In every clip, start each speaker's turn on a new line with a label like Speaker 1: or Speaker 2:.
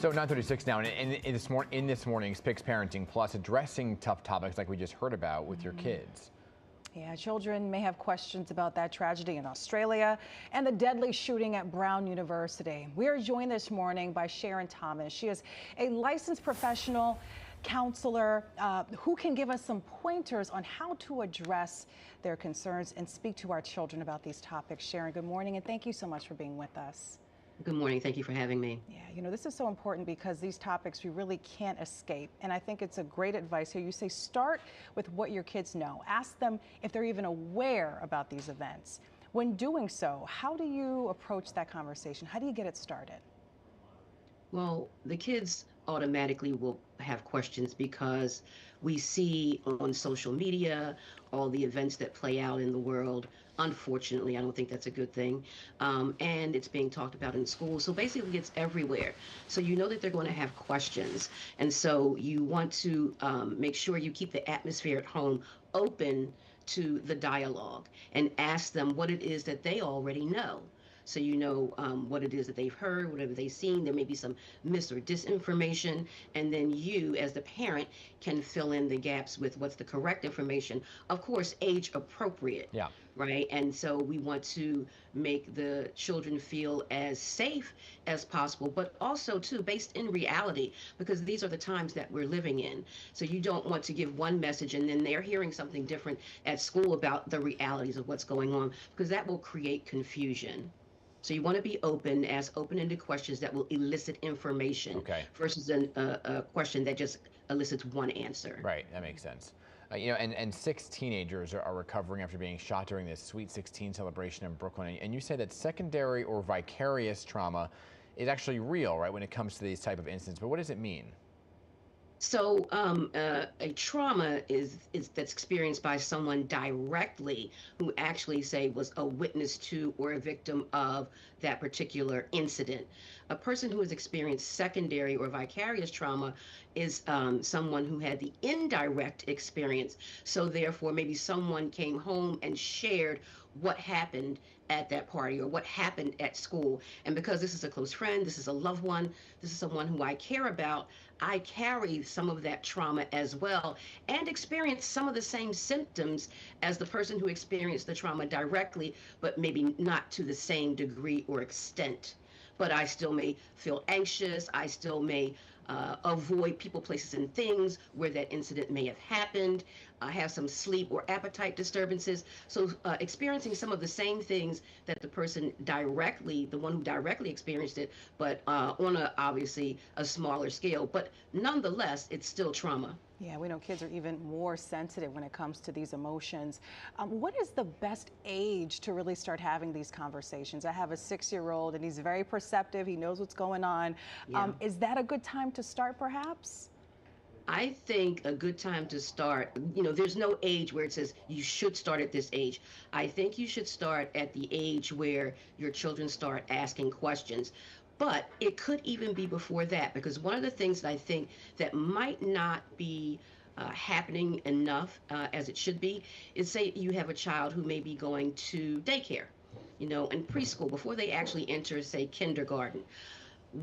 Speaker 1: So 9:36 now, and in this morning's Picks Parenting Plus, addressing tough topics like we just heard about with your kids.
Speaker 2: Yeah, children may have questions about that tragedy in Australia and the deadly shooting at Brown University. We are joined this morning by Sharon Thomas. She is a licensed professional counselor who can give us some pointers on how to address their concerns and speak to our children about these topics. Sharon, good morning, and thank you so much for being with us.
Speaker 3: Good morning. Thank you for having me.
Speaker 2: Yeah, you know, this is so important because these topics we really can't escape. And I think it's a great advice here. You say start with what your kids know. Ask them if they're even aware about these events. When doing so, how do you approach that conversation? How do you get it started?
Speaker 3: Well, the kids automatically will have questions because we see on social media all the events that play out in the world. Unfortunately, I don't think that's a good thing. And it's being talked about in school. So basically, it's everywhere. So you know that they're going to have questions. And so you want to make sure you keep the atmosphere at home open to the dialogue and ask them what it is that they already know. So you know what it is that they've heard, whatever they've seen. There may be some mis or disinformation, and then you, as the parent, can fill in the gaps with what's the correct information. Of course, age appropriate.
Speaker 1: Yeah.
Speaker 3: Right. And so we want to make the children feel as safe as possible, but also too based in reality, because these are the times that we're living in. So you don't want to give one message and then they're hearing something different at school about the realities of what's going on, because that will create confusion. So you want to be open, ask open-ended questions that will elicit information versus a question that just elicits one answer.
Speaker 1: Right, that makes sense. You know, and 6 teenagers are recovering after being shot during this Sweet 16 celebration in Brooklyn. And you say that secondary or vicarious trauma is actually real, right, when it comes to these type of incidents. But what does it mean?
Speaker 3: So a trauma is that's experienced by someone directly who actually, say, was a witness to or a victim of that particular incident. A person who has experienced secondary or vicarious trauma is someone who had the indirect experience. So therefore, maybe someone came home and shared what happened at that party or what happened at school. And because this is a close friend, this is a loved one, this is someone who I care about, I carry some of that trauma as well and experience some of the same symptoms as the person who experienced the trauma directly, but maybe not to the same degree or extent. But I still may feel anxious. I still may avoid people, places, and things where that incident may have happened. I have some sleep or appetite disturbances. So experiencing some of the same things that the person directly, the one who directly experienced it, but on obviously a smaller scale. But nonetheless, it's still trauma.
Speaker 2: Yeah, we know kids are even more sensitive when it comes to these emotions. What is the best age to really start having these conversations? I have a 6-year-old and he's very perceptive. He knows what's going on.
Speaker 3: Yeah.
Speaker 2: Is that a good time to start perhaps?
Speaker 3: I think a good time to start, you know, there's no age where it says you should start at this age. I think you should start at the age where your children start asking questions. But it could even be before that, because one of the things that I think that might not be happening enough as it should be is, say you have a child who may be going to daycare, you know, and preschool before they actually enter, say, kindergarten.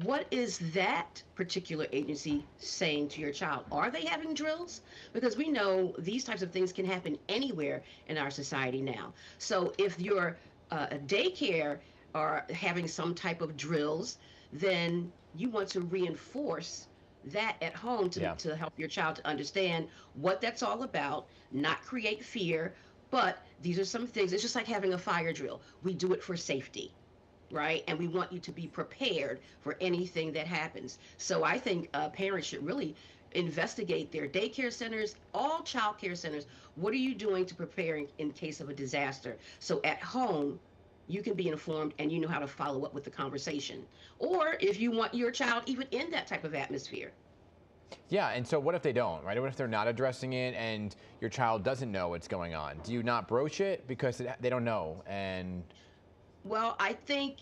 Speaker 3: What is that particular agency saying to your child? Are they having drills? Because we know these types of things can happen anywhere in our society now. So if your daycare are having some type of drills, then you want to reinforce that at home to help your child to understand what that's all about, not create fear, but these are some things. It's just like having a fire drill. We do it for safety, right? And we want you to be prepared for anything that happens. So I think parents should really investigate their daycare centers, all child care centers. What are you doing to prepare in case of a disaster? So at home, you can be informed and you know how to follow up with the conversation. Or if you want your child even in that type of atmosphere.
Speaker 1: Yeah, and so what if they don't, right? What if they're not addressing it and your child doesn't know what's going on? Do you not broach it because they don't know? And
Speaker 3: well, I think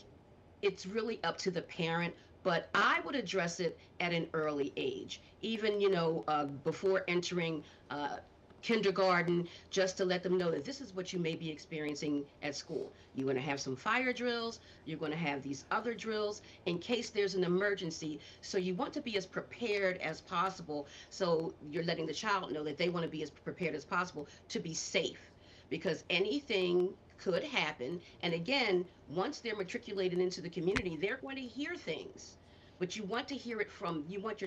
Speaker 3: it's really up to the parent, but I would address it at an early age. Even, you know, before entering kindergarten, just to let them know that this is what you may be experiencing at school. You're going to have some fire drills, you're going to have these other drills in case there's an emergency. So you want to be as prepared as possible. So you're letting the child know that they want to be as prepared as possible to be safe, because anything could happen. And again, once they're matriculated into the community, they're going to hear things. But you want your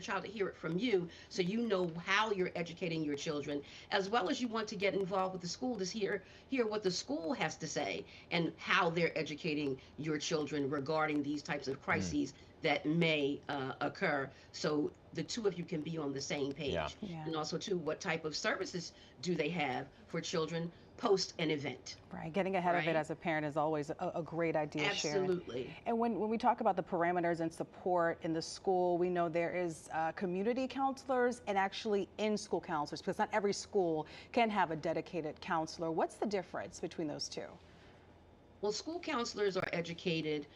Speaker 3: child to hear it from you, so you know how you're educating your children, as well as you want to get involved with the school to hear what the school has to say and how they're educating your children regarding these types of crises that may occur, so the two of you can be on the same page.
Speaker 1: Yeah.
Speaker 3: And also, too, what type of services do they have for children post an event?
Speaker 2: Right, getting ahead of it as a parent is always a great idea, Sharon.
Speaker 3: Absolutely.
Speaker 2: And when we talk about the parameters and support in the school, we know there is community counselors and actually in-school counselors, because not every school can have a dedicated counselor. What's the difference between those two?
Speaker 3: Well, school counselors are educated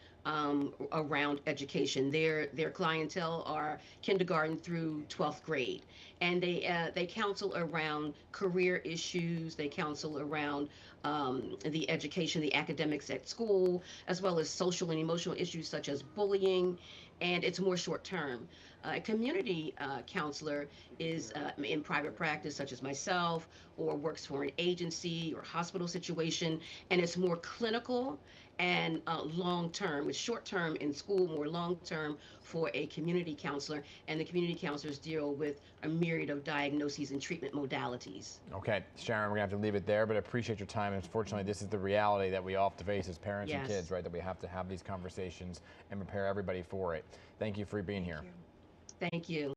Speaker 3: around education. Their clientele are kindergarten through 12th grade, and they counsel around career issues. They counsel around the education, the academics at school, as well as social and emotional issues such as bullying, and it's more short term. A community counselor is in private practice, such as myself, or works for an agency or hospital situation, and it's more clinical and long-term. It's short-term in school, more long-term for a community counselor, and the community counselors deal with a myriad of diagnoses and treatment modalities.
Speaker 1: Okay, Sharon, we're gonna have to leave it there, but I appreciate your time. Unfortunately, this is the reality that we all have to face as parents and kids, right? That we have to have these conversations and prepare everybody for it. Thank you for being here.
Speaker 3: Thank you.